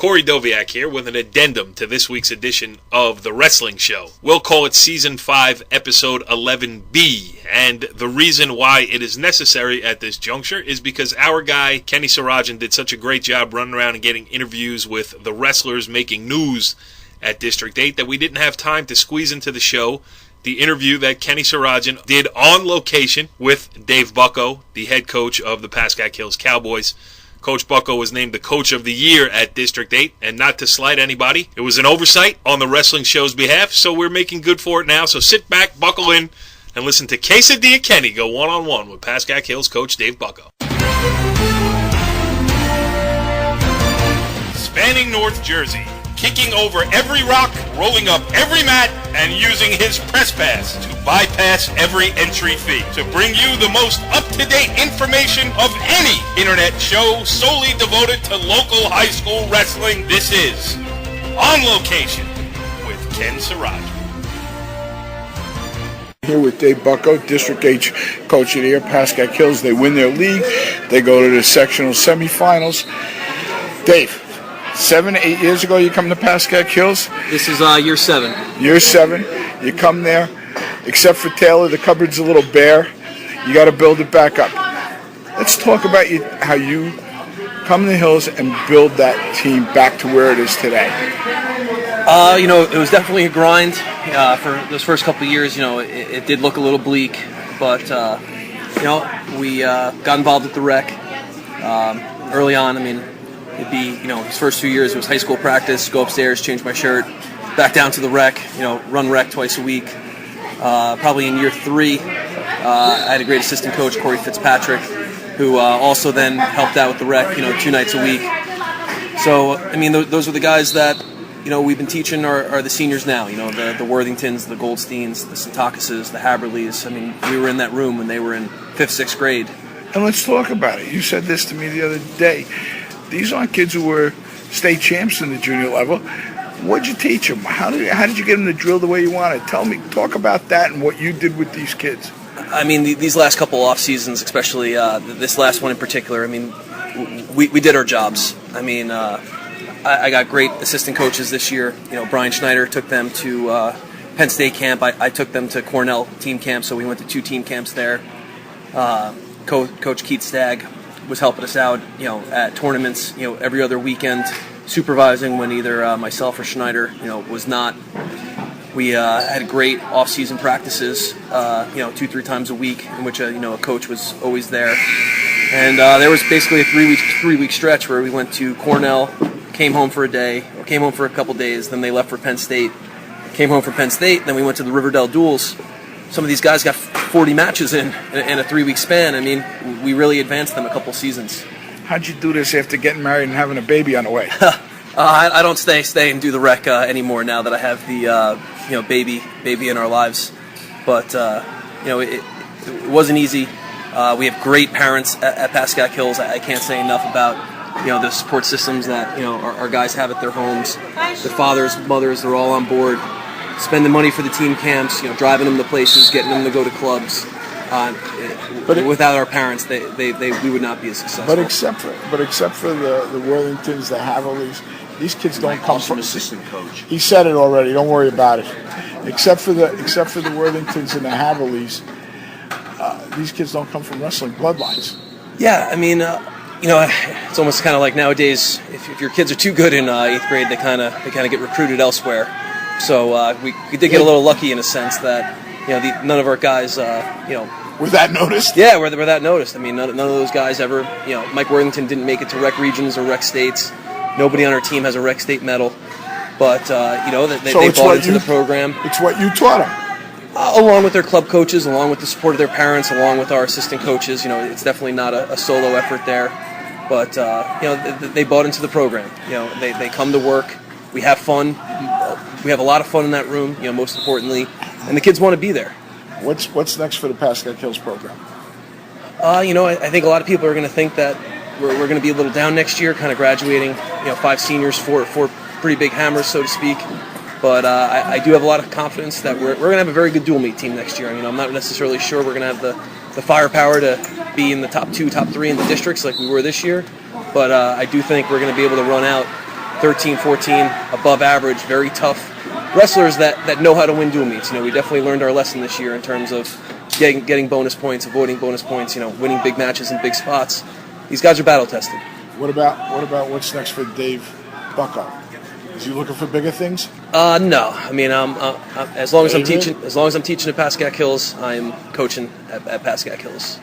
Corey Doviak here with an addendum to this week's edition of The Wrestling Show. We'll call it Season 5, Episode 11B, and the reason why it is necessary at this juncture is because our guy, Kenny Sarajian, did such a great job running around and getting interviews with the wrestlers making news at District 8 that we didn't have time to squeeze into the show the interview that Kenny Sarajian did on location with Dave Bucco, the head coach of the Pascack Hills Cowboys. Coach Bucco was named the Coach of the Year at District 8, and not to slight anybody, it was an oversight on the wrestling show's behalf, so we're making good for it now. So sit back, buckle in, and listen to Quesadilla Kenny go one-on-one with Pascack Hills coach Dave Bucco. Spanning North Jersey, kicking over every rock, rolling up every mat, and using his press pass to bypass every entry fee to bring you the most up-to-date information of any internet show solely devoted to local high school wrestling. This is On Location with Ken Sarajian. Here with Dave Bucco, District 8 Coach of the Year, Pascack Hills. They win their league. They go to the sectional semifinals. Dave, 7, 8 years ago, you come to Pascack Hills. This is year 7. Year 7. You come there. Except for Taylor, the cupboard's a little bare. You got to build it back up. Let's talk about how you come to the Hills and build that team back to where it is today. It was definitely a grind for those first couple of years. It did look a little bleak, but we got involved with the rec early on. It'd be, his first 2 years, it was high school practice, go upstairs, change my shirt, back down to the rec, run rec twice a week. Probably in year 3, I had a great assistant coach, Corey Fitzpatrick, who also then helped out with the rec, 2 nights a week. So, those are the guys that, we've been teaching are the seniors now, the Worthingtons, the Goldsteins, the Santakases, the Haberleys. We were in that room when they were in 5th, 6th grade. And let's talk about it. You said this to me the other day. These aren't kids who were state champs in the junior level. What'd you teach them? How did you get them to drill the way you wanted? Talk about that and what you did with these kids. These last couple off seasons, especially this last one in particular, we did our jobs. I got great assistant coaches this year. Brian Schneider took them to Penn State camp. I took them to Cornell team camp, so we went to 2 team camps there. Coach Keith Stagg was helping us out, at tournaments, every other weekend, supervising when either myself or Schneider, was not. We had great off-season practices, 2-3 times a week, in which a coach was always there. And there was basically a 3-week stretch where we went to Cornell, came home for a day, or came home for a couple days, then they left for Penn State, came home for Penn State, then we went to the Riverdale Duels. Some of these guys got 40 matches in a 3-week span. We really advanced them a couple seasons. How'd you do this after getting married and having a baby on the way? I don't stay and do the rec anymore now that I have the baby in our lives. But it wasn't easy. We have great parents at Pascack Hills. I can't say enough about the support systems that our guys have at their homes. Their fathers, mothers, they're all on board. Spending money for the team camps, driving them to places, getting them to go to clubs. Without our parents, we would not be as successful. But except for the Worthingtons, the Haverleys, these kids don't come from assistant coach. He said it already. Don't worry about it. Except for the Worthingtons and the Haverleys, these kids don't come from wrestling bloodlines. Yeah, it's almost kind of like nowadays. If your kids are too good in 8th grade, they kind of get recruited elsewhere. So we did get a little lucky in a sense that none of our guys were that noticed. Yeah, we're that noticed. None of those guys ever. Mike Worthington didn't make it to rec regions or rec states. Nobody on our team has a rec state medal, but they bought into the program. It's what you taught them. Along with their club coaches, along with the support of their parents, along with our assistant coaches. It's definitely not a solo effort there, but they bought into the program. They come to work. We have fun. We have a lot of fun in that room, most importantly, and the kids want to be there. What's next for the Pascack Hills program? I think a lot of people are going to think that we're going to be a little down next year, kind of graduating, 5 seniors, four pretty big hammers, so to speak. But I do have a lot of confidence that we're going to have a very good dual meet team next year. I'm not necessarily sure we're going to have the firepower to be in the top 2, top 3 in the districts like we were this year, but I do think we're going to be able to run out 13, 14, above average, very tough wrestlers that know how to win dual meets. We definitely learned our lesson this year in terms of getting bonus points, avoiding bonus points, winning big matches in big spots. These guys are battle tested. What about what's next for Dave Bucco? Is he looking for bigger things? No. I mean, as long as I'm teaching at Pascack Hills, I'm coaching at Pascack Hills.